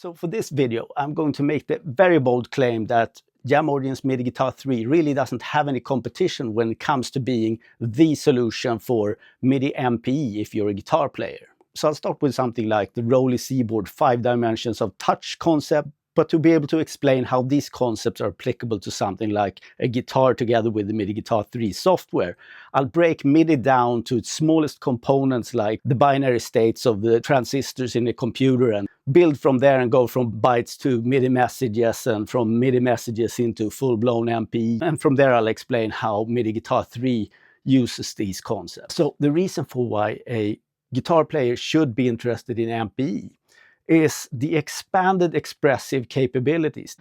So for this video, I'm going to make the very bold claim that Jam Origin's MIDI Guitar 3 really doesn't have any competition when it comes to being the solution for MIDI MPE if you're a guitar player. So I'll start with something like the ROLI Seaboard 5 dimensions of touch concept, but to be able to explain how these concepts are applicable to something like a guitar together with the MIDI Guitar 3 software, I'll break MIDI down to its smallest components like the binary states of the transistors in a computer and build from there and go from bytes to MIDI messages and from MIDI messages into full-blown MPE. And from there I'll explain how MIDI Guitar 3 uses these concepts. So the reason for why a guitar player should be interested in MPE is the expanded expressive capabilities.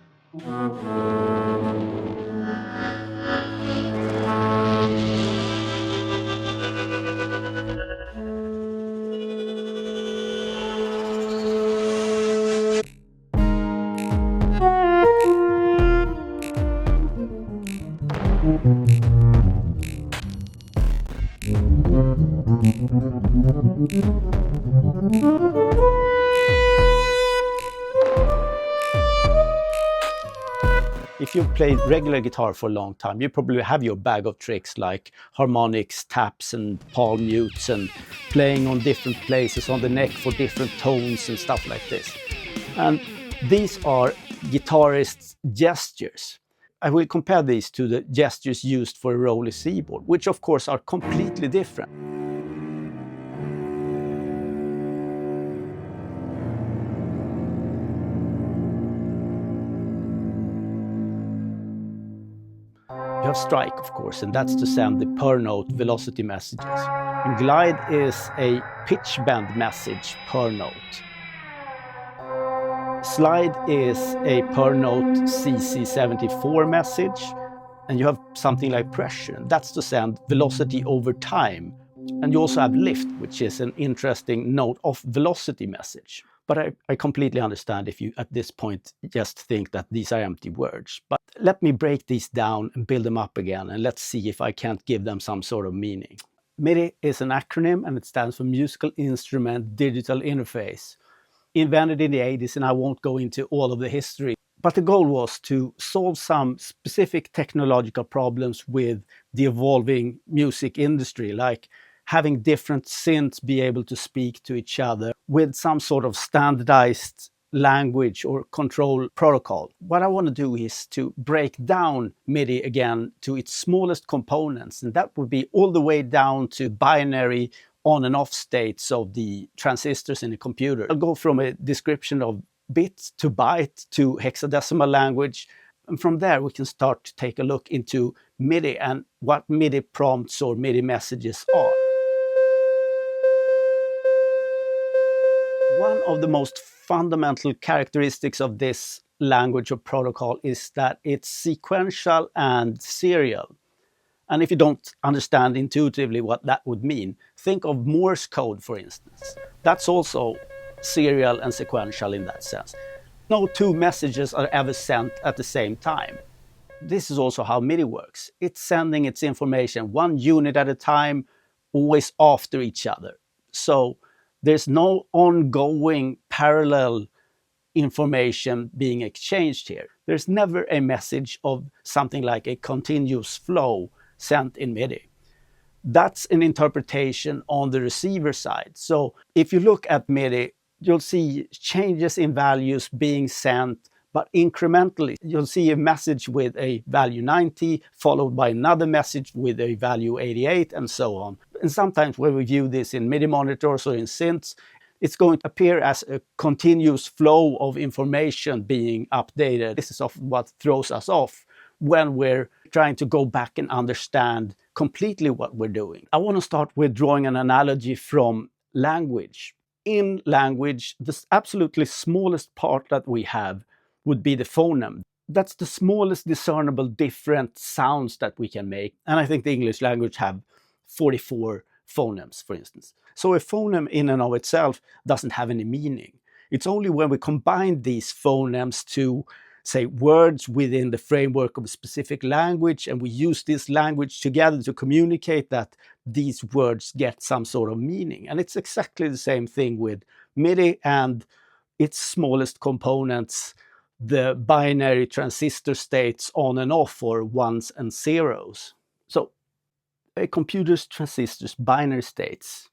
If you've played regular guitar for a long time, you probably have your bag of tricks like harmonics, taps and palm mutes and playing on different places on the neck for different tones and stuff like this. And these are guitarists' gestures. I will compare these to the gestures used for a ROLI Seaboard, which of course are completely different. You have strike, of course, and that's to send the per note velocity messages. And glide is a pitch bend message per note. Slide is a per note CC74 message. And you have something like pressure, and that's to send velocity over time. And you also have lift, which is an interesting note of velocity message. But I completely understand if you, at this point, just think that these are empty words. But let me break these down and build them up again, and let's see if I can't give them some sort of meaning. MIDI is an acronym, and it stands for Musical Instrument Digital Interface. Invented in the 80s, and I won't go into all of the history. But the goal was to solve some specific technological problems with the evolving music industry, like having different synths be able to speak to each other with some sort of standardized language or control protocol. What I want to do is to break down MIDI again to its smallest components, and that would be all the way down to binary on and off states of the transistors in a computer. I'll go from a description of bit to byte to hexadecimal language, and from there we can start to take a look into MIDI and what MIDI prompts or MIDI messages are. One of the most fundamental characteristics of this language or protocol is that it's sequential and serial. And if you don't understand intuitively what that would mean, think of Morse code, for instance. That's also serial and sequential in that sense. No two messages are ever sent at the same time. This is also how MIDI works. It's sending its information one unit at a time, always after each other. So there's no ongoing parallel information being exchanged here. There's never a message of something like a continuous flow sent in MIDI. That's an interpretation on the receiver side. So if you look at MIDI, you'll see changes in values being sent, but incrementally. You'll see a message with a value 90, followed by another message with a value 88, and so on. And sometimes when we view this in MIDI monitors or in synths, it's going to appear as a continuous flow of information being updated. This is often what throws us off when we're trying to go back and understand completely what we're doing. I want to start with drawing an analogy from language. In language, the absolutely smallest part that we have would be the phoneme. That's the smallest discernible different sounds that we can make. And I think the English language have 44 phonemes, for instance. So a phoneme in and of itself doesn't have any meaning. It's only when we combine these phonemes to, say, words within the framework of a specific language, and we use this language together to communicate that these words get some sort of meaning. And it's exactly the same thing with MIDI, and its smallest components, the binary transistor states on and off, or ones and zeros. So a computer's transistor's binary states,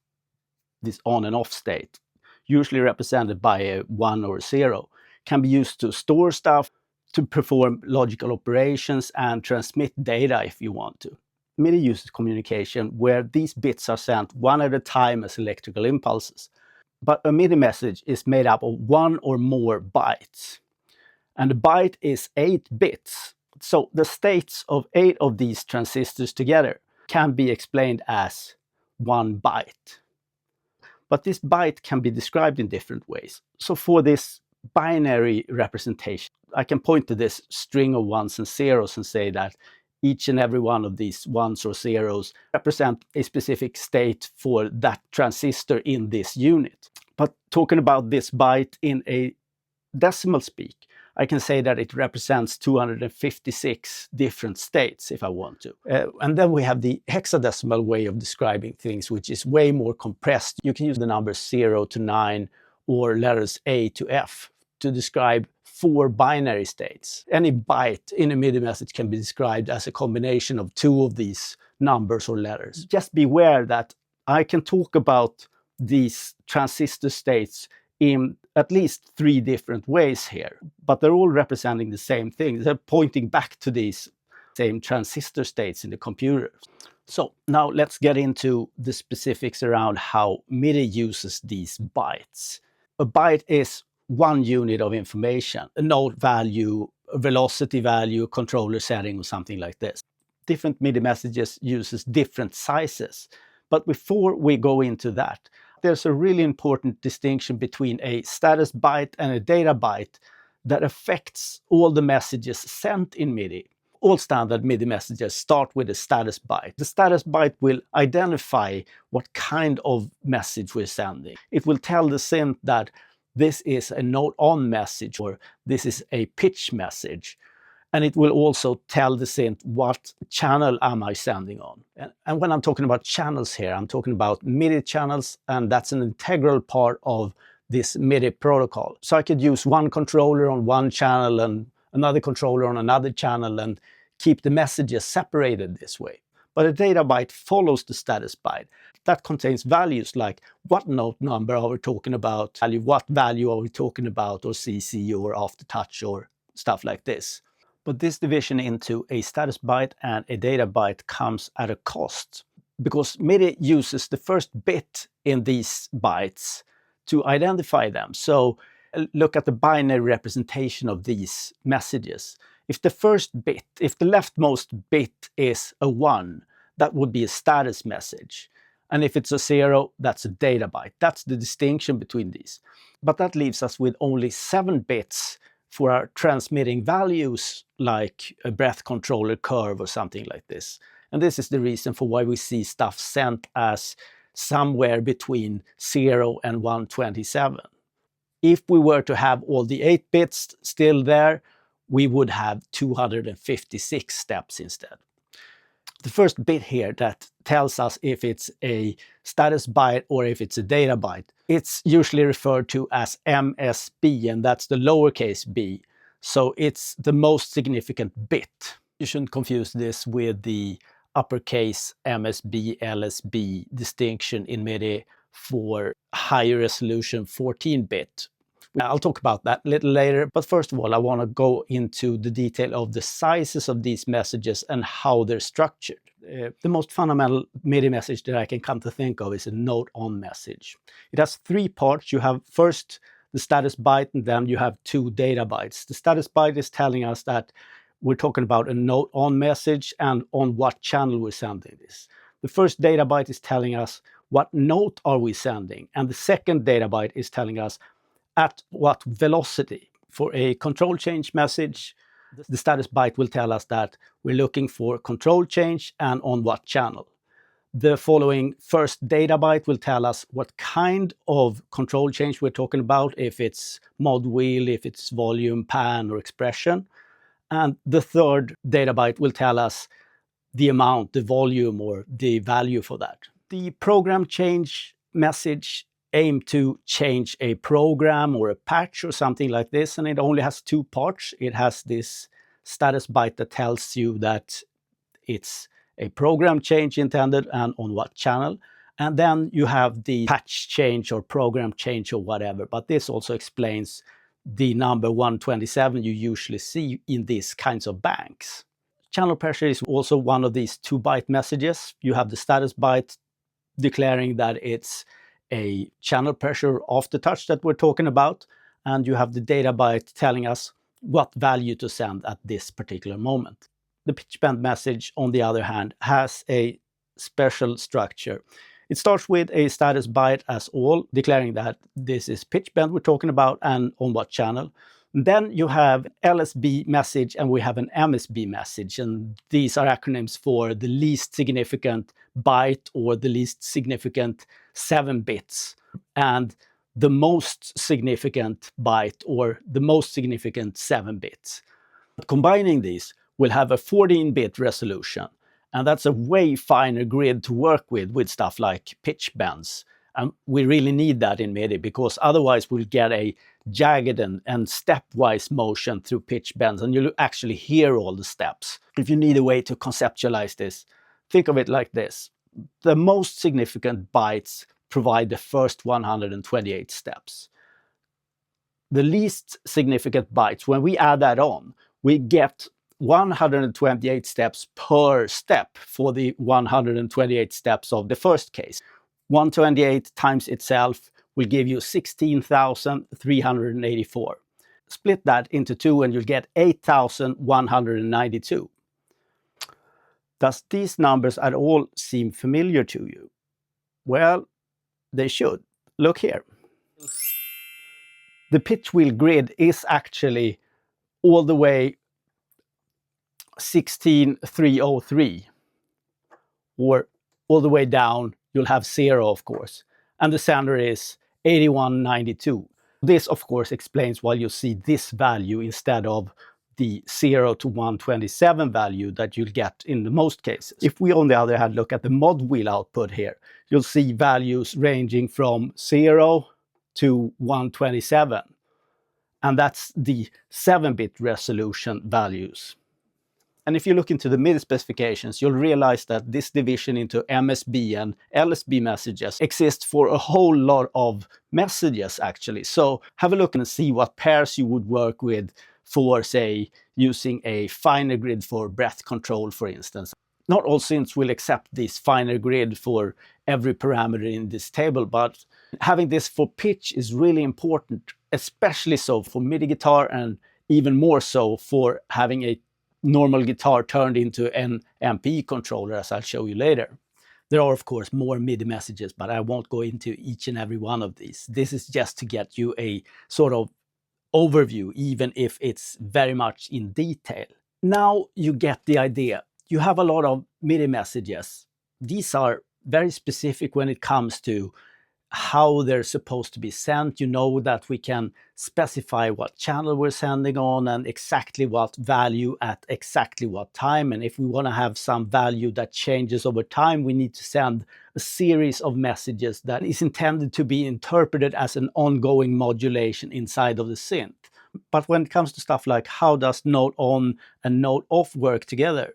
this on and off state, usually represented by a 1 or a 0, can be used to store stuff, to perform logical operations, and transmit data if you want to. MIDI uses communication where these bits are sent one at a time as electrical impulses. But a MIDI message is made up of 1 or more bytes. And a byte is 8 bits. So the states of 8 of these transistors together can be explained as 1 byte. But this byte can be described in different ways. So for this binary representation, I can point to this string of ones and zeros and say that each and every one of these ones or zeros represent a specific state for that transistor in this unit. But talking about this byte in a decimal speak, I can say that it represents 256 different states if I want to. And then we have the hexadecimal way of describing things, which is way more compressed. You can use the numbers 0 to 9 or letters A to F to describe 4 binary states. Any byte in a MIDI message can be described as a combination of 2 of these numbers or letters. Just beware that I can talk about these transistor states in at least 3 different ways here, but they're all representing the same thing. They're pointing back to these same transistor states in the computer. So now let's get into the specifics around how MIDI uses these bytes. A byte is 1 unit of information, a note value, a velocity value, a controller setting, or something like this. Different MIDI messages uses different sizes. But before we go into that, there's a really important distinction between a status byte and a data byte that affects all the messages sent in MIDI. All standard MIDI messages start with a status byte. The status byte will identify what kind of message we're sending. It will tell the synth that this is a note on message or this is a pitch message. And it will also tell the synth what channel am I sending on. And when I'm talking about channels here, I'm talking about MIDI channels, and that's an integral part of this MIDI protocol. So I could use one controller on one channel and another controller on another channel and keep the messages separated this way. But a data byte follows the status byte. That contains values like what note number are we talking about, what value are we talking about, or CC or Aftertouch or stuff like this. But this division into a status byte and a data byte comes at a cost, because MIDI uses the first bit in these bytes to identify them. So look at the binary representation of these messages. If the first bit, if the leftmost bit is a 1, that would be a status message. And if it's a 0, that's a data byte. That's the distinction between these. But that leaves us with only 7 bits for our transmitting values, like a breath controller curve or something like this. And this is the reason for why we see stuff sent as somewhere between 0 and 127. If we were to have all the 8 bits still there, we would have 256 steps instead. The first bit here that tells us if it's a status byte or if it's a data byte, it's usually referred to as MSB, and that's the lowercase b. So it's the most significant bit. You shouldn't confuse this with the uppercase MSB, LSB distinction in MIDI for higher resolution 14-bit. I'll talk about that a little later, but first of all, I want to go into the detail of the sizes of these messages and how they're structured. The most fundamental MIDI message that I can come to think of is a note-on message. It has 3 parts. You have first the status byte, and then you have 2 data bytes. The status byte is telling us that we're talking about a note-on message and on what channel we're sending this. The first data byte is telling us what note are we sending, and the second data byte is telling us at what velocity. For a control change message, the status byte will tell us that we're looking for control change and on what channel. The following first data byte will tell us what kind of control change we're talking about, if it's mod wheel, if it's volume, pan, or expression. And the third data byte will tell us the amount, the volume, or the value for that. The program change message aim to change a program or a patch or something like this, and it only has two parts. It has this status byte that tells you that it's a program change intended and on what channel. And then you have the patch change or program change or whatever. But this also explains the number 127 you usually see in these kinds of banks. Channel pressure is also one of these 2-byte messages. You have the status byte declaring that it's a channel pressure aftertouch that we're talking about. And you have the data byte telling us what value to send at this particular moment. The pitch bend message, on the other hand, has a special structure. It starts with a status byte as all, declaring that this is pitch bend we're talking about and on what channel. And then you have LSB message and we have an MSB message. And these are acronyms for the least significant byte or the least significant 7 bits. And the most significant byte or the most significant 7 bits. Combining these, we'll have a 14-bit resolution. And that's a way finer grid to work with stuff like pitch bends. And we really need that in MIDI because otherwise we'll get a jagged and stepwise motion through pitch bends and you'll actually hear all the steps. If you need a way to conceptualize this, think of it like this. The most significant bytes provide the first 128 steps. The least significant bytes, when we add that on, we get 128 steps per step for the 128 steps of the first case. 128 times itself will give you 16,384. Split that into 2 and you'll get 8,192. Does these numbers at all seem familiar to you? Well, they should. Look here. The pitch wheel grid is actually all the way 16,303, or all the way down you'll have 0, of course, and the center is 8192. This of course explains why you see this value instead of the 0 to 127 value that you'll get in the most cases. If we on the other hand look at the mod wheel output here, you'll see values ranging from 0 to 127, and that's the 7-bit resolution values. And if you look into the MIDI specifications, you'll realize that this division into MSB and LSB messages exists for a whole lot of messages actually. So have a look and see what pairs you would work with for, say, using a finer grid for breath control, for instance. Not all synths will accept this finer grid for every parameter in this table, but having this for pitch is really important, especially so for MIDI guitar and even more so for having a normal guitar turned into an MPE controller, as I'll show you later. There are of course more MIDI messages, but I won't go into each and every one of these. This is just to get you a sort of overview, even if it's very much in detail. Now you get the idea. You have a lot of MIDI messages. These are very specific when it comes to how they're supposed to be sent. You know that we can specify what channel we're sending on and exactly what value at exactly what time. And if we want to have some value that changes over time, we need to send a series of messages that is intended to be interpreted as an ongoing modulation inside of the synth. But when it comes to stuff like how does note on and note off work together,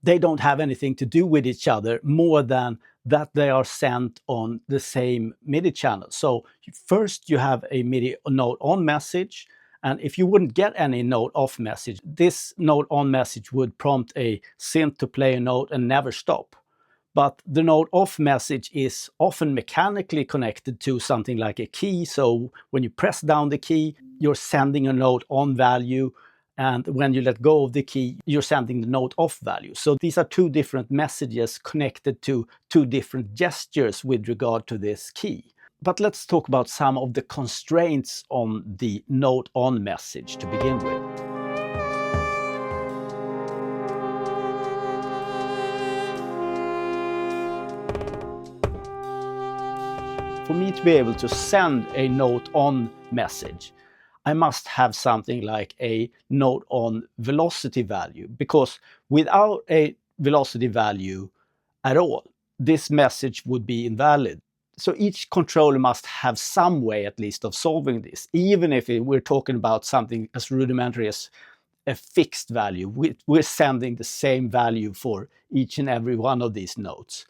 they don't have anything to do with each other more than that they are sent on the same MIDI channel. So first you have a MIDI note on message, and if you wouldn't get any note off message, this note on message would prompt a synth to play a note and never stop. But the note off message is often mechanically connected to something like a key. So when you press down the key, you're sending a note on value. And when you let go of the key, you're sending the note off value. So these are two different messages connected to two different gestures with regard to this key. But let's talk about some of the constraints on the note on message to begin with. For me to be able to send a note on message, I must have something like a note on velocity value, because without a velocity value at all, this message would be invalid. So each controller must have some way, at least, of solving this, even if we're talking about something as rudimentary as a fixed value. We're sending the same value for each and every one of these notes.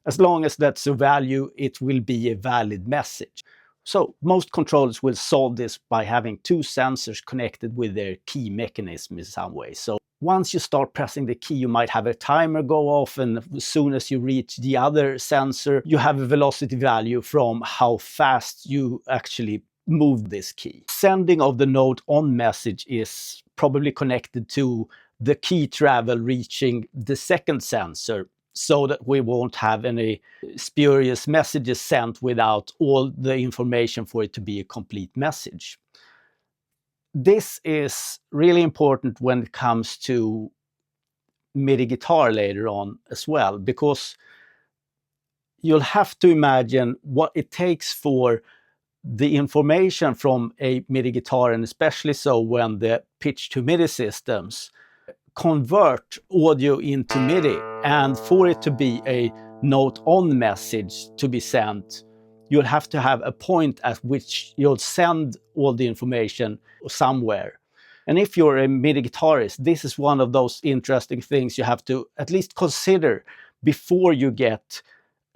As long as that's a value, it will be a valid message. So most controllers will solve this by having two sensors connected with their key mechanism in some way. So once you start pressing the key, you might have a timer go off, and as soon as you reach the other sensor, you have a velocity value from how fast you actually move this key. Sending of the note on message is probably connected to the key travel reaching the second sensor, so that we won't have any spurious messages sent without all the information for it to be a complete message. This is really important when it comes to MIDI guitar later on as well, because you'll have to imagine what it takes for the information from a MIDI guitar, and especially so when the pitch-to-MIDI systems convert audio into MIDI, and for it to be a note-on message to be sent, you'll have to have a point at which you'll send all the information somewhere. And if you're a MIDI guitarist, this is one of those interesting things you have to at least consider before you get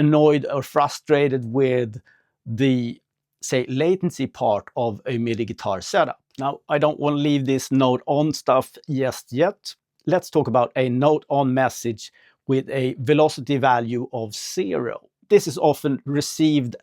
annoyed or frustrated with the, say, latency part of a MIDI guitar setup. Now, I don't want to leave this note-on stuff just yet. Let's talk about a note-on message with a velocity value of 0. This is often received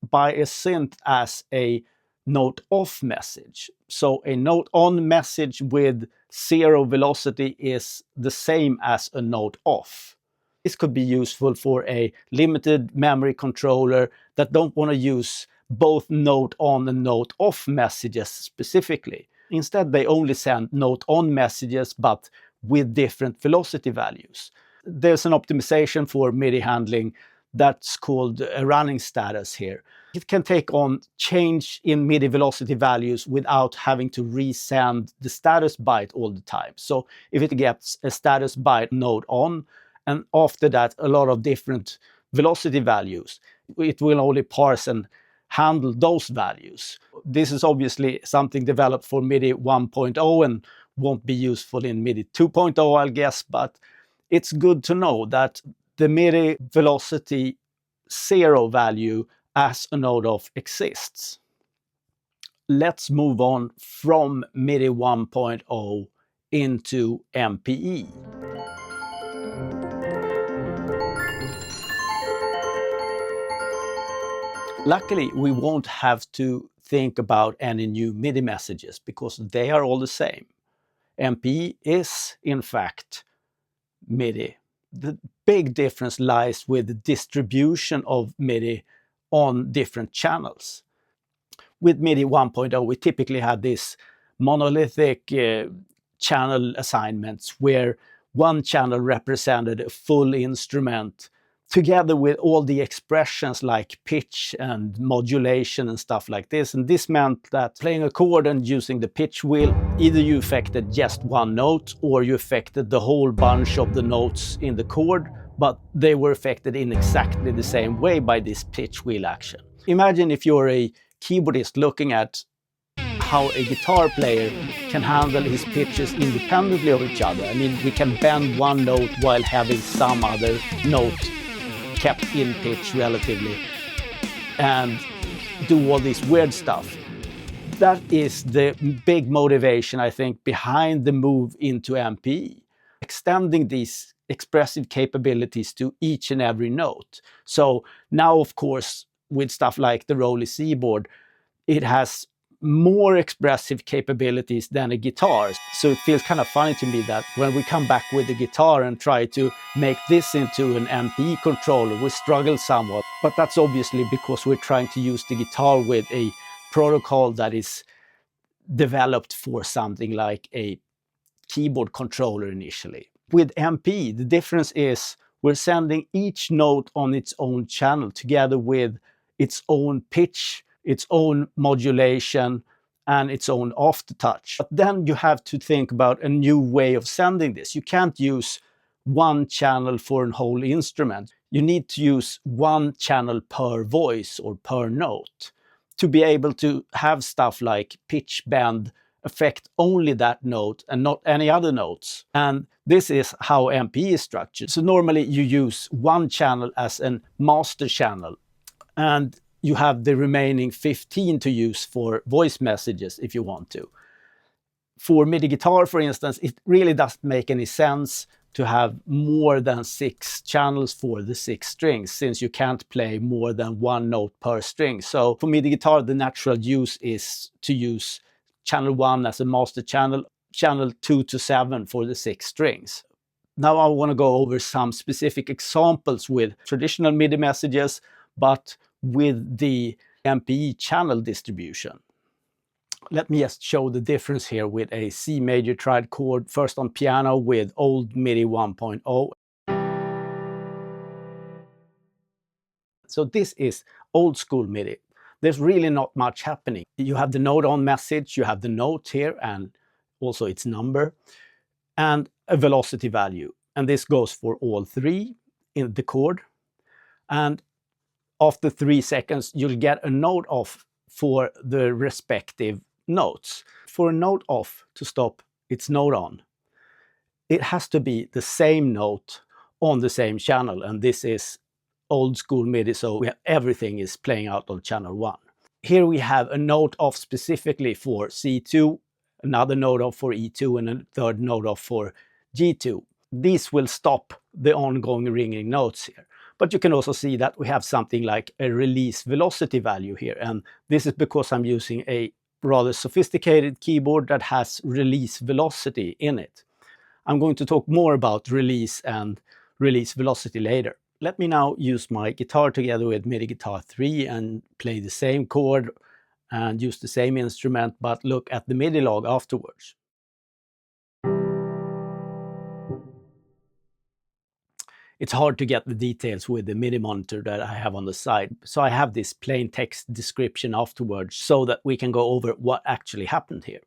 by a synth as a note-off message. So a note-on message with 0 velocity is the same as a note-off. This could be useful for a limited memory controller that don't want to use both note-on and note-off messages specifically. Instead, they only send note-on messages, but with different velocity values. There's an optimization for MIDI handling that's called a running status here. It can take on change in MIDI velocity values without having to resend the status byte all the time. So if it gets a status byte note on, and after that a lot of different velocity values, it will only parse and handle those values. This is obviously something developed for MIDI 1.0 and won't be useful in MIDI 2.0, I'll guess, but it's good to know that the MIDI velocity 0 value as a note-off exists. Let's move on from MIDI 1.0 into MPE. Luckily, we won't have to think about any new MIDI messages because they are all the same. MPE is, in fact, MIDI. The big difference lies with the distribution of MIDI on different channels. With MIDI 1.0, we typically had this monolithic channel assignments where one channel represented a full instrument together with all the expressions like pitch and modulation and stuff like this. And this meant that playing a chord and using the pitch wheel, either you affected just one note or you affected the whole bunch of the notes in the chord, but they were affected in exactly the same way by this pitch wheel action. Imagine if you're a keyboardist looking at how a guitar player can handle his pitches independently of each other. I mean, we can bend one note while having some other note kept in pitch relatively and do all this weird stuff. That is the big motivation, I think, behind the move into MPE, extending these expressive capabilities to each and every note. So now, of course, with stuff like the ROLI Seaboard, it has more expressive capabilities than a guitar. So it feels kind of funny to me that when we come back with the guitar and try to make this into an MPE controller, we struggle somewhat. But that's obviously because we're trying to use the guitar with a protocol that is developed for something like a keyboard controller initially. With MPE, the difference is we're sending each note on its own channel together with its own pitch, its own modulation, and its own aftertouch. But then you have to think about a new way of sending this. You can't use one channel for a whole instrument. You need to use one channel per voice or per note to be able to have stuff like pitch bend affect only that note and not any other notes. And this is how MPE is structured. So normally you use one channel as a master channel, and you have the remaining 15 to use for voice messages if you want to. For MIDI guitar, for instance, it really doesn't make any sense to have more than 6 channels for the 6 strings, since you can't play more than one note per string. So for MIDI guitar, the natural use is to use channel 1 as a master channel, channel 2 to 7 for the 6 strings. Now I want to go over some specific examples with traditional MIDI messages, but with the MPE channel distribution. Let me just show the difference here with a C major triad chord, first on piano with old MIDI 1.0. So this is old school MIDI. There's really not much happening. You have the note on message, you have the note here and also its number, and a velocity value. And this goes for all 3 in the chord. And after 3 seconds, you'll get a note off for the respective notes. For a note off to stop its note on, it has to be the same note on the same channel, and this is old school MIDI, so everything is playing out on channel 1. Here we have a note off specifically for C2, another note off for E2, and a third note off for G2. These will stop the ongoing ringing notes here. But you can also see that we have something like a release velocity value here, and this is because I'm using a rather sophisticated keyboard that has release velocity in it. I'm going to talk more about release and release velocity later. Let me now use my guitar together with MIDI Guitar 3 and play the same chord and use the same instrument, but look at the MIDI log afterwards. It's hard to get the details with the MIDI monitor that I have on the side, so I have this plain text description afterwards so that we can go over what actually happened here.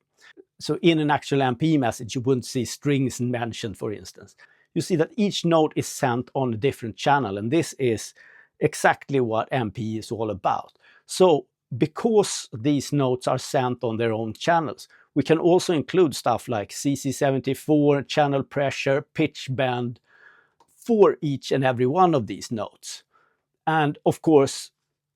So in an actual MPE message, you wouldn't see strings mentioned, for instance. You see that each note is sent on a different channel, and this is exactly what MPE is all about. So because these notes are sent on their own channels, we can also include stuff like CC74, channel pressure, pitch bend, for each and every one of these notes. And of course,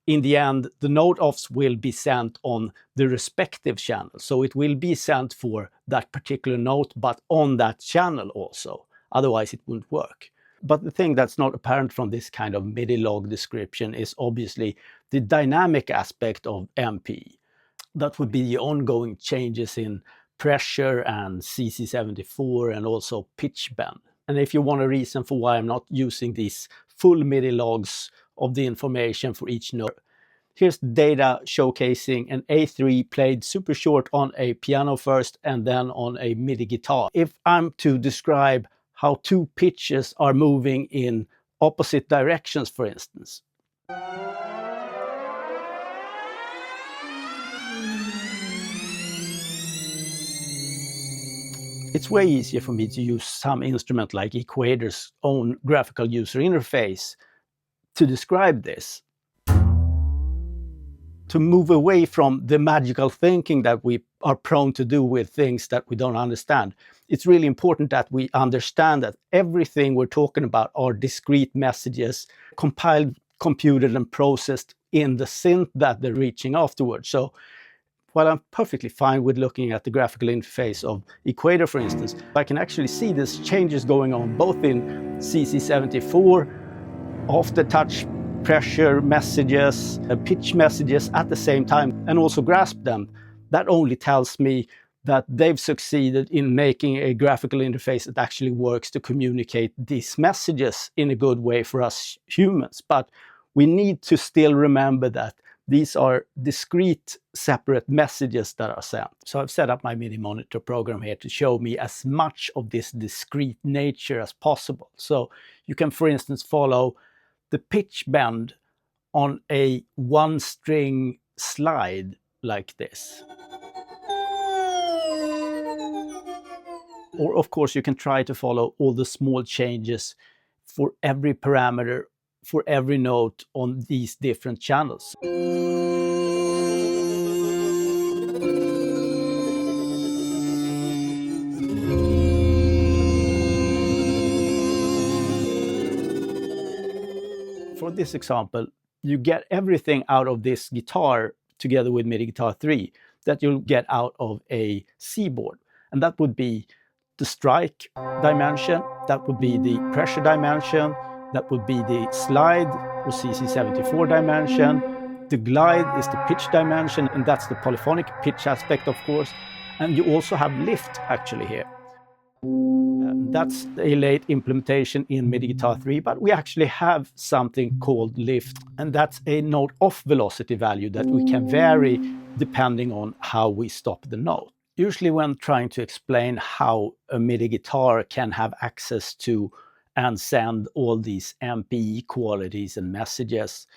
in the end, the note offs will be sent on the respective channel. So it will be sent for that particular note, but on that channel also. Otherwise, it wouldn't work. But the thing that's not apparent from this kind of MIDI log description is obviously the dynamic aspect of MPE. That would be the ongoing changes in pressure and CC74 and also pitch bend. And if you want a reason for why I'm not using these full MIDI logs of the information for each note, here's the data showcasing an A3 played super short on a piano first and then on a MIDI guitar. If I'm to describe how 2 pitches are moving in opposite directions, for instance, it's way easier for me to use some instrument like Equator's own graphical user interface to describe this. To move away from the magical thinking that we are prone to do with things that we don't understand. It's really important that we understand that everything we're talking about are discrete messages compiled, computed, and processed in the synth that they're reaching afterwards. So while I'm perfectly fine with looking at the graphical interface of Equator, for instance, I can actually see these changes going on both in CC74, Aftertouch pressure messages, pitch messages at the same time, and also grasp them. That only tells me that they've succeeded in making a graphical interface that actually works to communicate these messages in a good way for us humans. But we need to still remember that these are discrete, separate messages that are sent. So I've set up my MIDI monitor program here to show me as much of this discrete nature as possible. So you can, for instance, follow the pitch bend on a 1-string slide like this. Or of course, you can try to follow all the small changes for every parameter, for every note on these different channels. For this example, you get everything out of this guitar together with MIDI Guitar 3 that you'll get out of a Seaboard. And that would be the strike dimension, that would be the pressure dimension, that would be the slide or CC74 dimension. The glide is the pitch dimension, and that's the polyphonic pitch aspect, of course. And you also have lift actually here. That's a late implementation in MIDI Guitar 3, but we actually have something called lift, and that's a note off velocity value that we can vary depending on how we stop the note. Usually when trying to explain how a MIDI guitar can have access to and send all these MPE qualities and messages,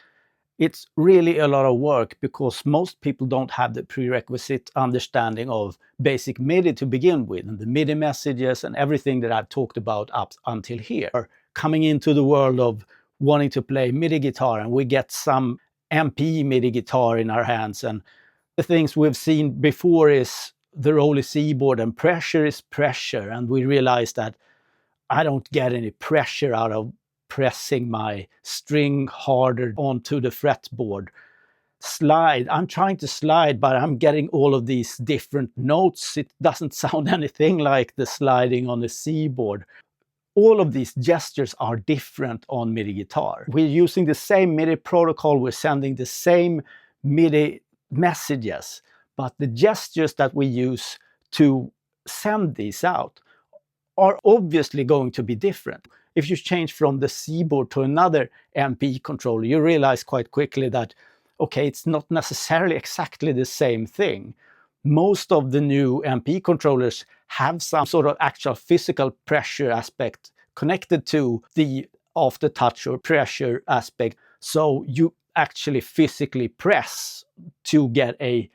it's really a lot of work because most people don't have the prerequisite understanding of basic MIDI to begin with, and the MIDI messages and everything that I've talked about up until here. Coming into the world of wanting to play MIDI guitar, and we get some MPE MIDI guitar in our hands, and the things we've seen before is the ROLI Seaboard, and pressure is pressure, and we realize that I don't get any pressure out of pressing my string harder onto the fretboard. Slide, I'm trying to slide, but I'm getting all of these different notes. It doesn't sound anything like the sliding on the Seaboard. All of these gestures are different on MIDI guitar. We're using the same MIDI protocol, we're sending the same MIDI messages, but the gestures that we use to send these out are obviously going to be different. If you change from the Seaboard to another MPE controller, you realize quite quickly that, okay, it's not necessarily exactly the same thing. Most of the new MPE controllers have some sort of actual physical pressure aspect connected to the aftertouch or pressure aspect. So you actually physically press to get a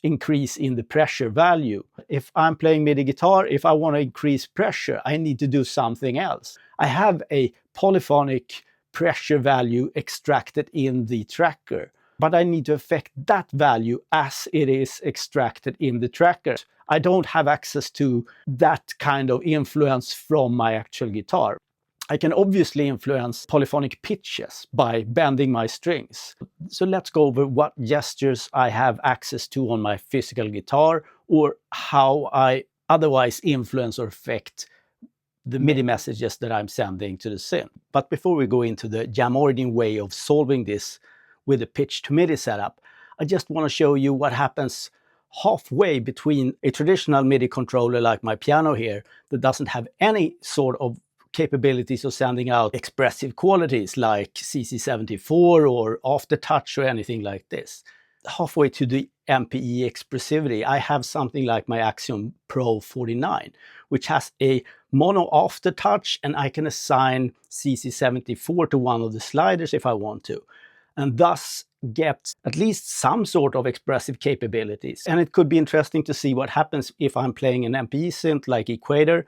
increase in the pressure value. If I'm playing MIDI guitar, if I want to increase pressure, I need to do something else. I have a polyphonic pressure value extracted in the tracker, but I need to affect that value as it is extracted in the tracker. I don't have access to that kind of influence from my actual guitar. I can obviously influence polyphonic pitches by bending my strings. So let's go over what gestures I have access to on my physical guitar, or how I otherwise influence or affect the MIDI messages that I'm sending to the synth. But before we go into the Jam Origin way of solving this with a pitch-to-MIDI setup, I just want to show you what happens halfway between a traditional MIDI controller like my piano here that doesn't have any sort of capabilities of sending out expressive qualities like CC74 or Aftertouch or anything like this. Halfway to the MPE expressivity, I have something like my Axiom Pro 49, which has a mono Aftertouch, and I can assign CC74 to one of the sliders if I want to, and thus get at least some sort of expressive capabilities. And it could be interesting to see what happens if I'm playing an MPE synth like Equator,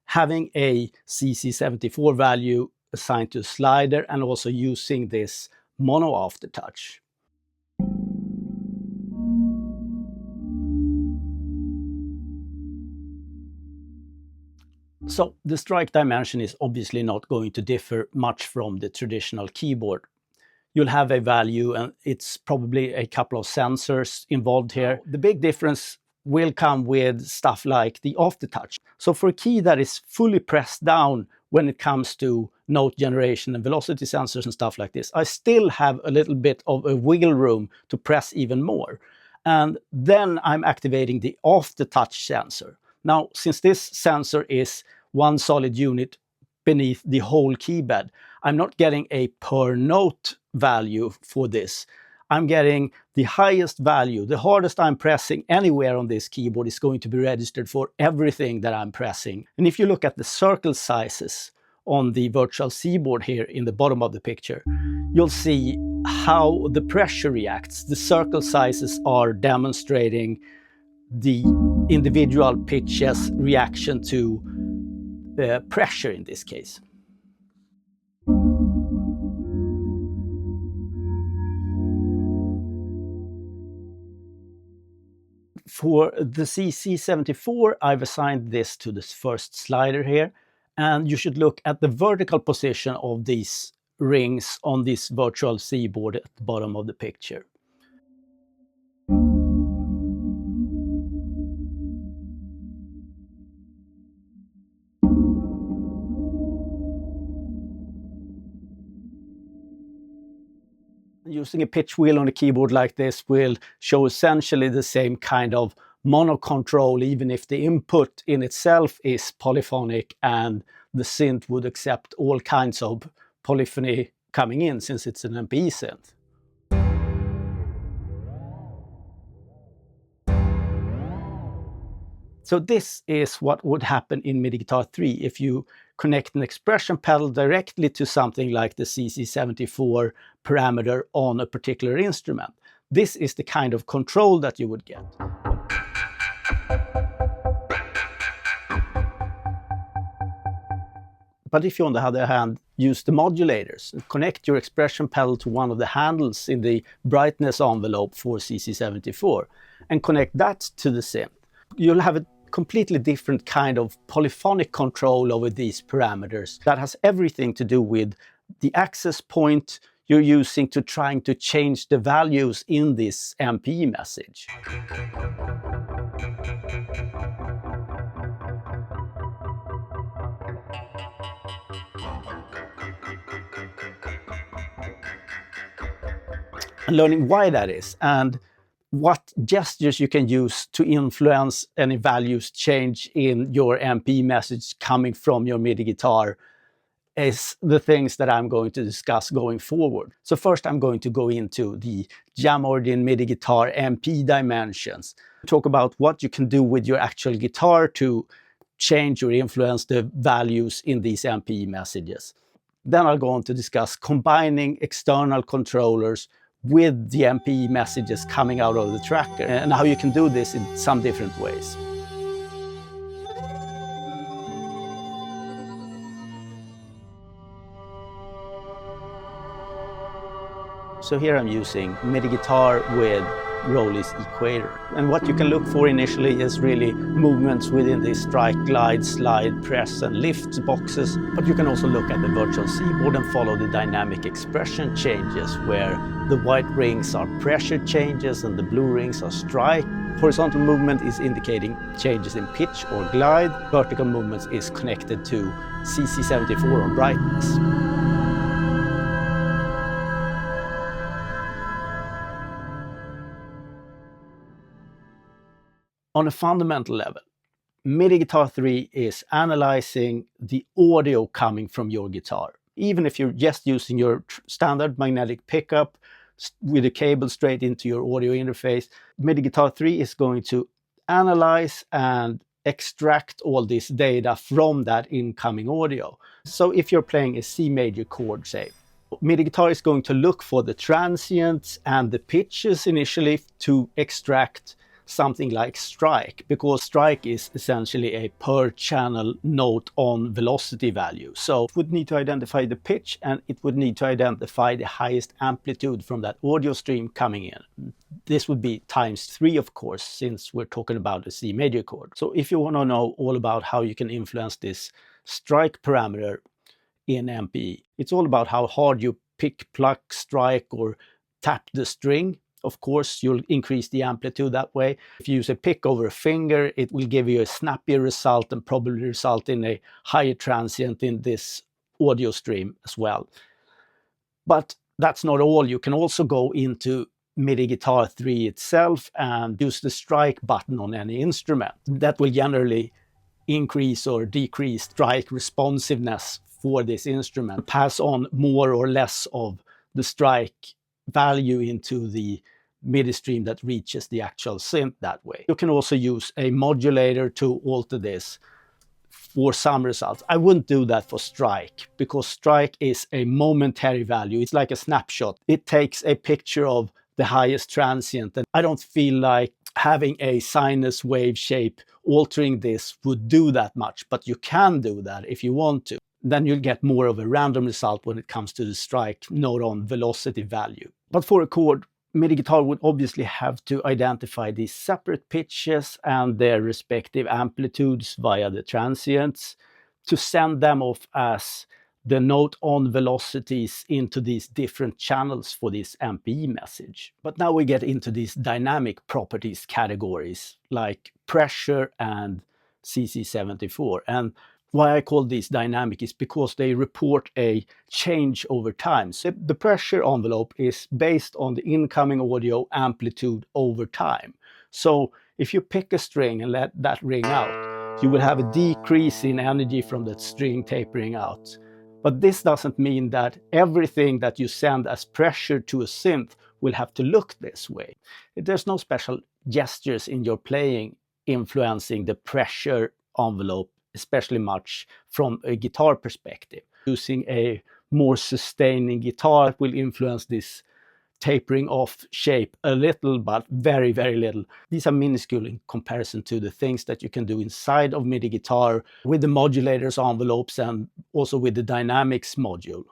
having a CC74 value assigned to a slider and also using this mono Aftertouch. So the strike dimension is obviously not going to differ much from the traditional keyboard. You'll have a value, and it's probably a couple of sensors involved here. The big difference will come with stuff like the Aftertouch. So for a key that is fully pressed down when it comes to note generation and velocity sensors and stuff like this, I still have a little bit of a wiggle room to press even more. And then I'm activating the Aftertouch sensor. Now, since this sensor is one solid unit beneath the whole keybed, I'm not getting a per note value for this. I'm getting the highest value. The hardest I'm pressing anywhere on this keyboard is going to be registered for everything that I'm pressing. And if you look at the circle sizes on the virtual Seaboard here in the bottom of the picture, you'll see how the pressure reacts. The circle sizes are demonstrating the individual pitches reaction to the pressure in this case. For the CC74, I've assigned this to this first slider here, and you should look at the vertical position of these rings on this virtual Seaboard at the bottom of the picture. Using a pitch wheel on a keyboard like this will show essentially the same kind of mono control, even if the input in itself is polyphonic and the synth would accept all kinds of polyphony coming in since it's an MPE synth. So this is what would happen in MIDI Guitar 3 if you connect an expression pedal directly to something like the CC74 parameter on a particular instrument. This is the kind of control that you would get. But if you, on the other hand, use the modulators and connect your expression pedal to one of the handles in the brightness envelope for CC74 and connect that to the synth, you'll have a completely different kind of polyphonic control over these parameters that has everything to do with the access point you're using to trying to change the values in this MPE message. And learning why that is and what gestures you can use to influence any values change in your MPE message coming from your MIDI guitar is the things that I'm going to discuss going forward. So first I'm going to go into the Jam Origin MIDI Guitar MPE dimensions. Talk about what you can do with your actual guitar to change or influence the values in these MPE messages. Then I'll go on to discuss combining external controllers with the MPE messages coming out of the tracker and how you can do this in some different ways. So here I'm using MIDI guitar with ROLI's equator. And what you can look for initially is really movements within the strike, glide, slide, press and lift boxes. But you can also look at the virtual Seaboard and follow the dynamic expression changes where the white rings are pressure changes and the blue rings are strike. Horizontal movement is indicating changes in pitch or glide. Vertical movements is connected to CC74 or brightness. On a fundamental level, MIDI Guitar 3 is analyzing the audio coming from your guitar. Even if you're just using your standard magnetic pickup with a cable straight into your audio interface, MIDI Guitar 3 is going to analyze and extract all this data from that incoming audio. So if you're playing a C major chord, say, MIDI Guitar is going to look for the transients and the pitches initially to extract something like strike, because strike is essentially a per channel note on velocity value. So it would need to identify the pitch and it would need to identify the highest amplitude from that audio stream coming in. This would be ×3, of course, since we're talking about a C major chord. So if you want to know all about how you can influence this strike parameter in MPE, it's all about how hard you pick, pluck, strike or tap the string. Of course, you'll increase the amplitude that way. If you use a pick over a finger, it will give you a snappier result and probably result in a higher transient in this audio stream as well. But that's not all. You can also go into MIDI Guitar 3 itself and use the strike button on any instrument. That will generally increase or decrease strike responsiveness for this instrument, pass on more or less of the strike value into the MIDI stream that reaches the actual synth that way. You can also use a modulator to alter this for some results. I wouldn't do that for strike because strike is a momentary value. It's like a snapshot. It takes a picture of the highest transient and I don't feel like having a sinus wave shape altering this would do that much, but you can do that if you want to. Then you'll get more of a random result when it comes to the strike note on velocity value. But for a chord, MIDI guitar would obviously have to identify these separate pitches and their respective amplitudes via the transients to send them off as the note on velocities into these different channels for this MPE message. But now we get into these dynamic properties categories like pressure and CC74. And why I call these dynamic is because they report a change over time. So the pressure envelope is based on the incoming audio amplitude over time. So if you pick a string and let that ring out, you will have a decrease in energy from that string tapering out. But this doesn't mean that everything that you send as pressure to a synth will have to look this way. There's no special gestures in your playing influencing the pressure envelope especially much from a guitar perspective. Using a more sustaining guitar will influence this tapering off shape a little, but very, very little. These are minuscule in comparison to the things that you can do inside of MIDI guitar with the modulators envelopes and also with the dynamics module.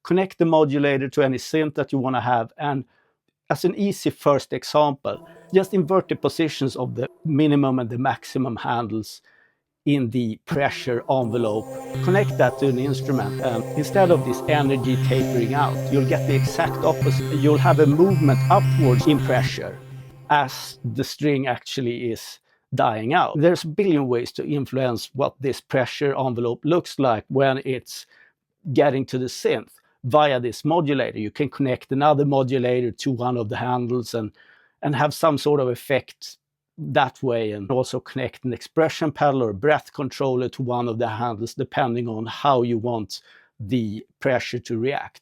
Connect the modulator to any synth that you want to have, and as an easy first example, just invert the positions of the minimum and the maximum handles in the pressure envelope. Connect that to an instrument, and instead of this energy tapering out, you'll get the exact opposite. You'll have a movement upwards in pressure as the string actually is dying out. There's a billion ways to influence what this pressure envelope looks like when it's getting to the synth via this modulator. You can connect another modulator to one of the handles and have some sort of effect that way, and also connect an expression pedal or a breath controller to one of the handles depending on how you want the pressure to react.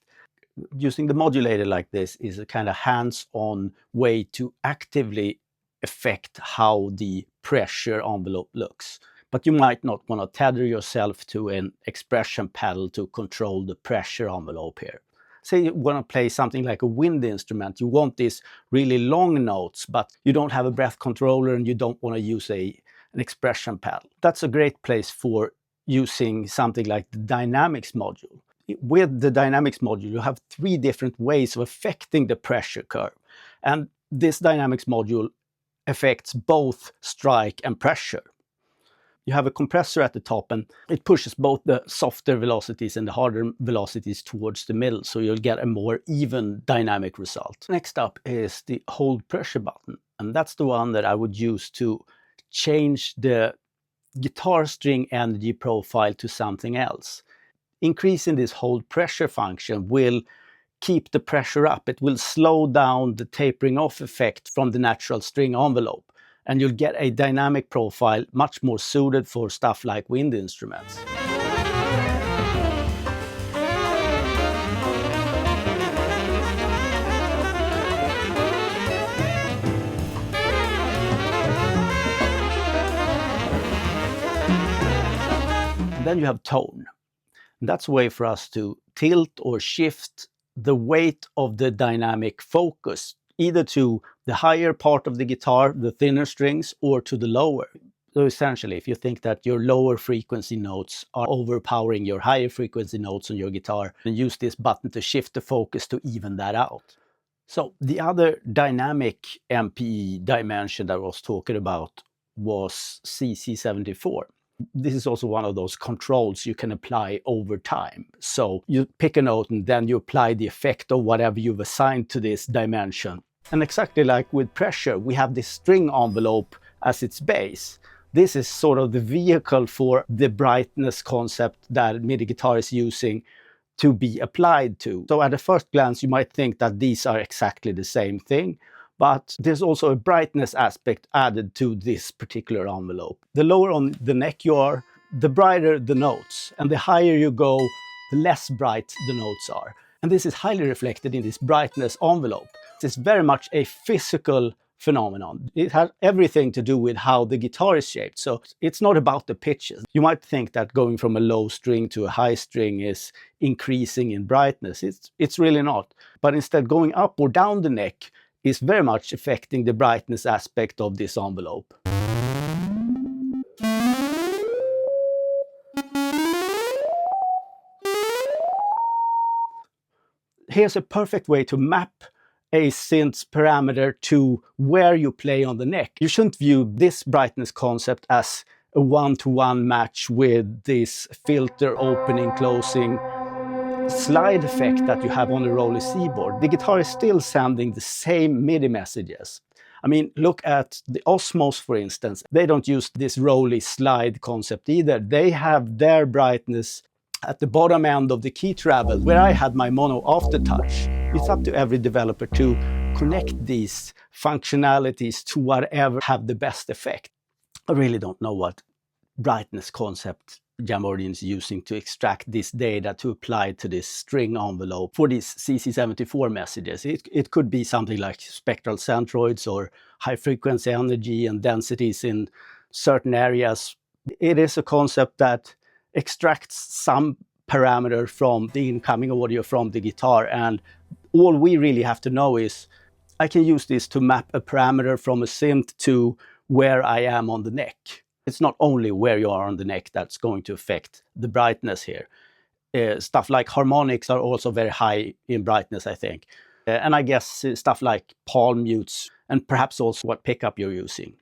Using the modulator like this is a kind of hands-on way to actively affect how the pressure envelope looks. But you might not want to tether yourself to an expression pedal to control the pressure envelope here. Say you want to play something like a wind instrument. You want these really long notes, but you don't have a breath controller and you don't want to use an expression pedal. That's a great place for using something like the dynamics module. With the dynamics module, you have 3 different ways of affecting the pressure curve. And this dynamics module affects both strike and pressure. You have a compressor at the top, and it pushes both the softer velocities and the harder velocities towards the middle, so you'll get a more even dynamic result. Next up is the hold pressure button, and that's the one that I would use to change the guitar string energy profile to something else. Increasing this hold pressure function will keep the pressure up. It will slow down the tapering off effect from the natural string envelope, and you'll get a dynamic profile much more suited for stuff like wind instruments. Then you have tone. That's a way for us to tilt or shift the weight of the dynamic focus, either to the higher part of the guitar, the thinner strings, or to the lower. So essentially, if you think that your lower frequency notes are overpowering your higher frequency notes on your guitar, then use this button to shift the focus to even that out. So the other dynamic MPE dimension that I was talking about was CC74. This is also one of those controls you can apply over time. So you pick a note and then you apply the effect of whatever you've assigned to this dimension. And exactly like with pressure, we have this string envelope as its base. This is sort of the vehicle for the brightness concept that MIDI guitar is using to be applied to. So at a first glance, you might think that these are exactly the same thing, but there's also a brightness aspect added to this particular envelope. The lower on the neck you are, the brighter the notes, and the higher you go, the less bright the notes are. And this is highly reflected in this brightness envelope. It's very much a physical phenomenon. It has everything to do with how the guitar is shaped. So it's not about the pitches. You might think that going from a low string to a high string is increasing in brightness. It's really not. But instead, going up or down the neck is very much affecting the brightness aspect of this envelope. Here's a perfect way to map a synth's parameter to where you play on the neck. You shouldn't view this brightness concept as a one-to-one match with this filter opening, closing slide effect that you have on a ROLI Seaboard. The guitar is still sending the same MIDI messages. I mean, look at the Osmos, for instance. They don't use this ROLI slide concept either. They have their brightness at the bottom end of the key travel, where I had my mono Aftertouch. It's up to every developer to connect these functionalities to whatever have the best effect. I really don't know what brightness concept Jam Origin is using to extract this data to apply to this string envelope for these CC74 messages. It could be something like spectral centroids or high frequency energy and densities in certain areas. It is a concept that extracts some parameter from the incoming audio from the guitar, and all we really have to know is I can use this to map a parameter from a synth to where I am on the neck. It's not only where you are on the neck that's going to affect the brightness here. Stuff like harmonics are also very high in brightness, I think. And I guess stuff like palm mutes and perhaps also what pickup you're using.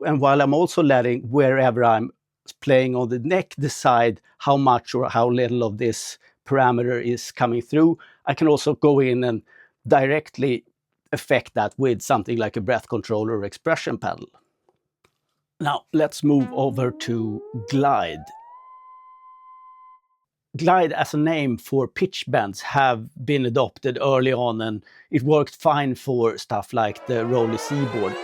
And while I'm also letting wherever I'm playing on the neck decide how much or how little of this parameter is coming through, I can also go in and directly affect that with something like a breath controller or expression pedal. Now let's move over to glide. Glide as a name for pitch bends have been adopted early on, and it worked fine for stuff like the ROLI Seaboard.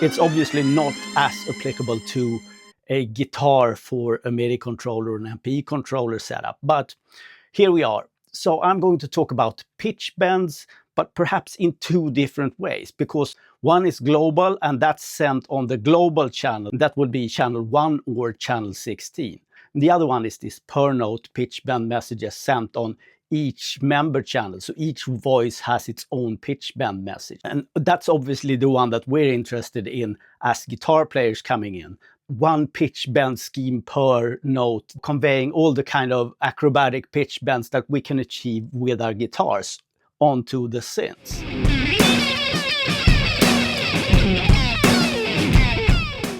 It's obviously not as applicable to a guitar for a MIDI controller and MPE controller setup, but here we are. So I'm going to talk about pitch bends, but perhaps in two different ways, because one is global and that's sent on the global channel. That would be channel 1 or channel 16. And the other one is this per note pitch bend messages sent on each member channel. So each voice has its own pitch bend message. And that's obviously the one that we're interested in as guitar players coming in. One pitch bend scheme per note, conveying all the kind of acrobatic pitch bends that we can achieve with our guitars onto the synths.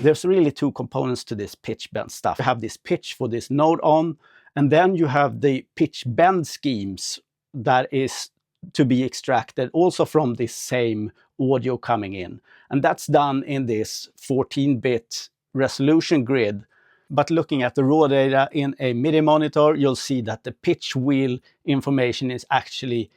There's really two components to this pitch bend stuff. You have this pitch for this node on, and then you have the pitch bend schemes that is to be extracted also from this same audio coming in. And that's done in this 14-bit resolution grid. But looking at the raw data in a MIDI monitor, you'll see that the pitch wheel information is actually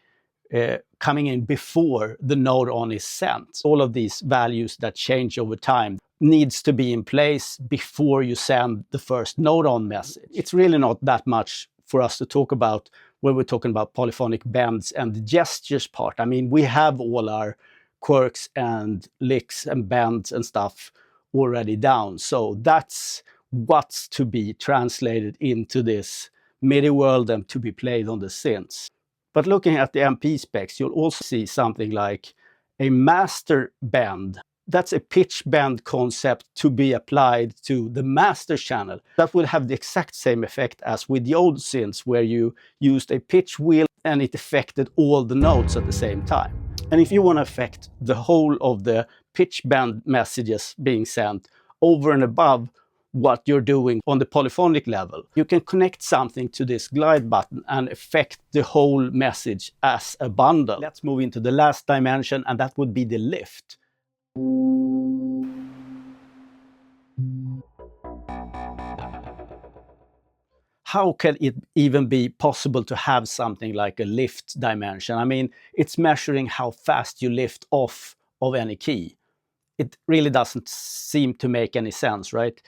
coming in before the node on is sent. All of these values that change over time needs to be in place before you send the first node on message. It's really not that much for us to talk about when we're talking about polyphonic bends and the gestures part. I mean, we have all our quirks and licks and bends and stuff already down. So that's what's to be translated into this MIDI world and to be played on the synths. But looking at the MP specs, you'll also see something like a master bend. That's a pitch bend concept to be applied to the master channel. That will have the exact same effect as with the old synths, where you used a pitch wheel and it affected all the notes at the same time. And if you want to affect the whole of the pitch bend messages being sent over and above what you're doing on the polyphonic level, you can connect something to this glide button and affect the whole message as a bundle. Let's move into the last dimension, and that would be the lift. How can it even be possible to have something like a lift dimension? I mean, it's measuring how fast you lift off of any key. It really doesn't seem to make any sense, right?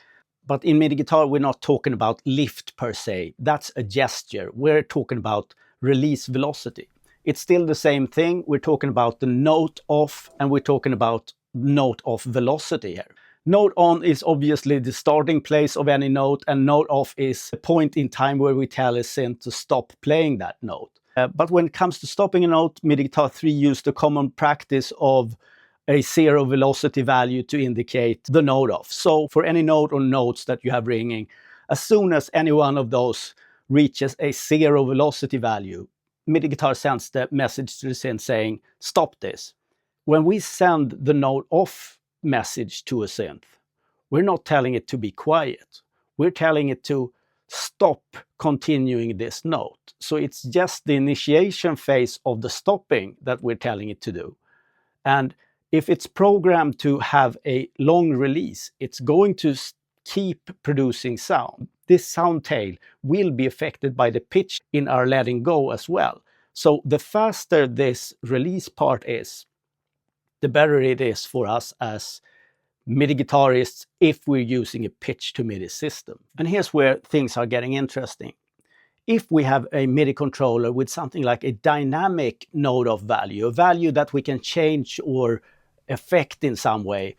But in MIDI guitar, we're not talking about lift per se. That's a gesture. We're talking about release velocity. It's still the same thing. We're talking about the note off, and we're talking about note off velocity here. Note on is obviously the starting place of any note, and note off is a point in time where we tell a synth to stop playing that note. But when it comes to stopping a note, MIDI Guitar 3 used the common practice of a zero velocity value to indicate the note off. So for any note or notes that you have ringing, as soon as any one of those reaches a zero velocity value, MIDI Guitar sends the message to the synth saying, stop this. When we send the note off message to a synth, we're not telling it to be quiet. We're telling it to stop continuing this note. So it's just the initiation phase of the stopping that we're telling it to do. And if it's programmed to have a long release, it's going to keep producing sound. This sound tail will be affected by the pitch in our letting go as well. So the faster this release part is, the better it is for us as MIDI guitarists if we're using a pitch-to-MIDI system. And here's where things are getting interesting. If we have a MIDI controller with something like a dynamic note of value, a value that we can change or affect in some way,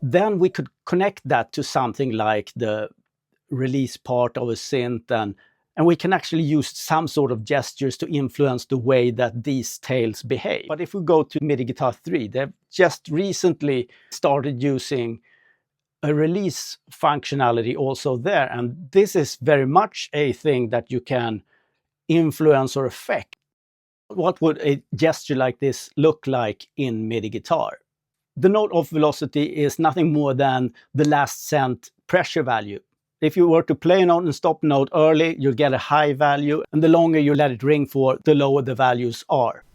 then we could connect that to something like the release part of a synth, and we can actually use some sort of gestures to influence the way that these tails behave. But if we go to MIDI Guitar 3, they've just recently started using a release functionality also there. And this is very much a thing that you can influence or affect. What would a gesture like this look like in MIDI Guitar? The note off velocity is nothing more than the last sent pressure value. If you were to play a note and stop a note early, you'll get a high value, and the longer you let it ring for, the lower the values are.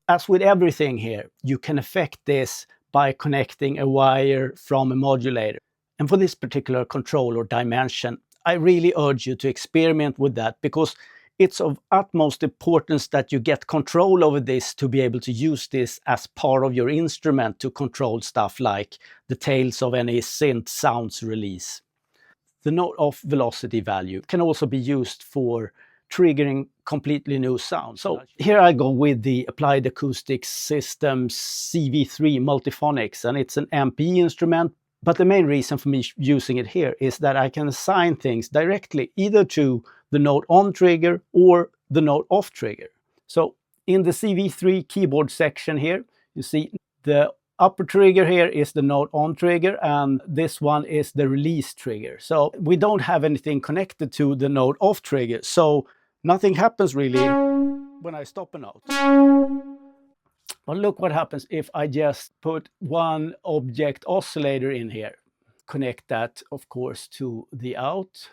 As with everything here, you can affect this by connecting a wire from a modulator. And for this particular control or dimension, I really urge you to experiment with that, because it's of utmost importance that you get control over this to be able to use this as part of your instrument to control stuff like the tails of any synth sounds release. The note off velocity value can also be used for triggering completely new sounds. So here I go with the Applied Acoustics System CV3 Multiphonics, and it's an MPE instrument. But the main reason for me using it here is that I can assign things directly either to the note on trigger or the note off trigger. So in the CV3 keyboard section here, you see the upper trigger here is the note on trigger, and this one is the release trigger. So we don't have anything connected to the note off trigger. So nothing happens really when I stop a note. But look what happens if I just put one object oscillator in here. Connect that, of course, to the out.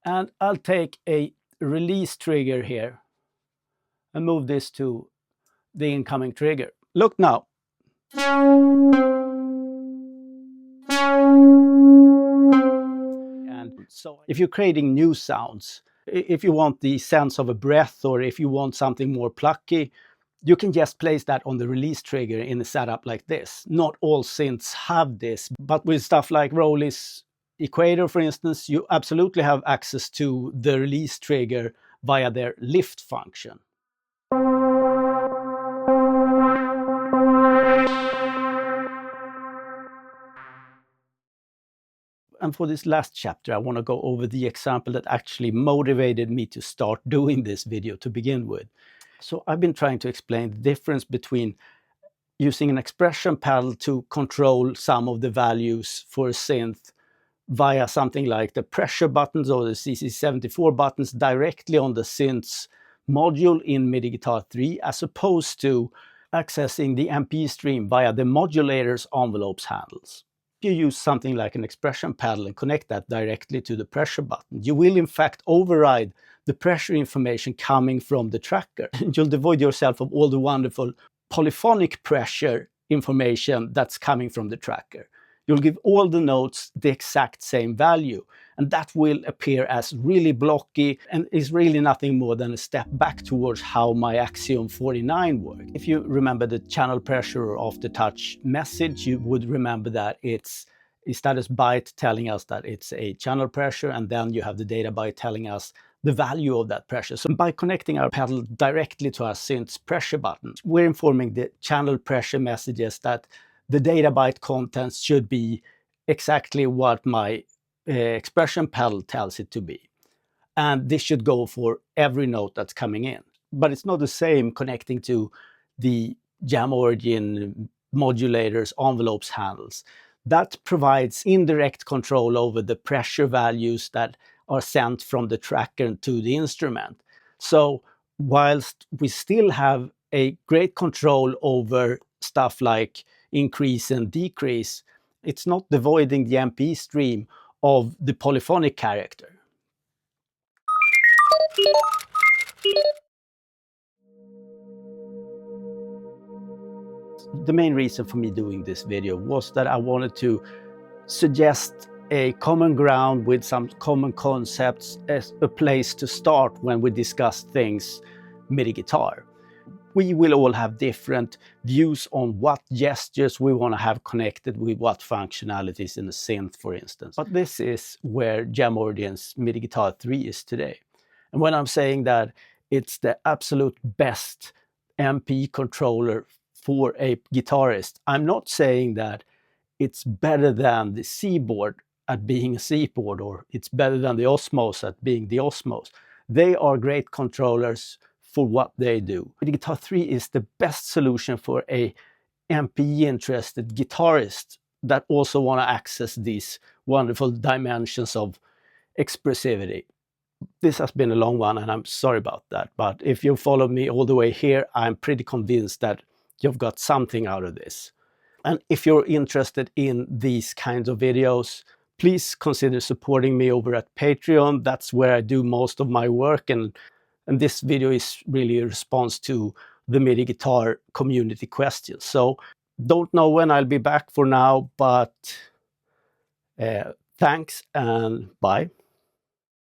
And I'll take a release trigger here and move this to the incoming trigger. Look now. And so if you're creating new sounds, if you want the sense of a breath, or if you want something more plucky, you can just place that on the release trigger in a setup like this. Not all synths have this, but with stuff like ROLI's Equator, for instance, you absolutely have access to the release trigger via their lift function. And for this last chapter, I want to go over the example that actually motivated me to start doing this video to begin with. So I've been trying to explain the difference between using an expression pedal to control some of the values for a synth via something like the pressure buttons or the CC74 buttons directly on the synth's module in MIDI Guitar 3, as opposed to accessing the MPE stream via the modulator's envelopes handles. If you use something like an expression pedal and connect that directly to the pressure button, you will in fact override the pressure information coming from the tracker. You'll devoid yourself of all the wonderful polyphonic pressure information that's coming from the tracker. You'll give all the notes the exact same value, and that will appear as really blocky and is really nothing more than a step back towards how my Axiom 49 worked. If you remember the channel pressure or Aftertouch message, you would remember that it's a status byte telling us that it's a channel pressure, and then you have the data byte telling us the value of that pressure. So by connecting our pedal directly to our synth's pressure buttons, we're informing the channel pressure messages that the data byte contents should be exactly what my expression pedal tells it to be. And this should go for every note that's coming in. But it's not the same connecting to the Jam Origin modulators, envelopes, handles. That provides indirect control over the pressure values that are sent from the tracker to the instrument. So whilst we still have a great control over stuff like increase and decrease, it's not devoiding the MPE stream of the polyphonic character. The main reason for me doing this video was that I wanted to suggest a common ground with some common concepts as a place to start when we discuss things MIDI guitar. We will all have different views on what gestures we want to have connected with what functionalities in the synth, for instance. But this is where Jam Origin's MIDI Guitar 3 is today. And when I'm saying that it's the absolute best MPE controller for a guitarist, I'm not saying that it's better than the Seaboard at being a Seaboard, or it's better than the Osmos at being the Osmos. They are great controllers for what they do. The Guitar 3 is the best solution for a MPE interested guitarist that also want to access these wonderful dimensions of expressivity. This has been a long one, and I'm sorry about that. But if you followed me all the way here, I'm pretty convinced that you've got something out of this. And if you're interested in these kinds of videos, please consider supporting me over at Patreon. That's where I do most of my work. And this video is really a response to the MIDI guitar community questions. So don't know when I'll be back for now, but thanks and bye.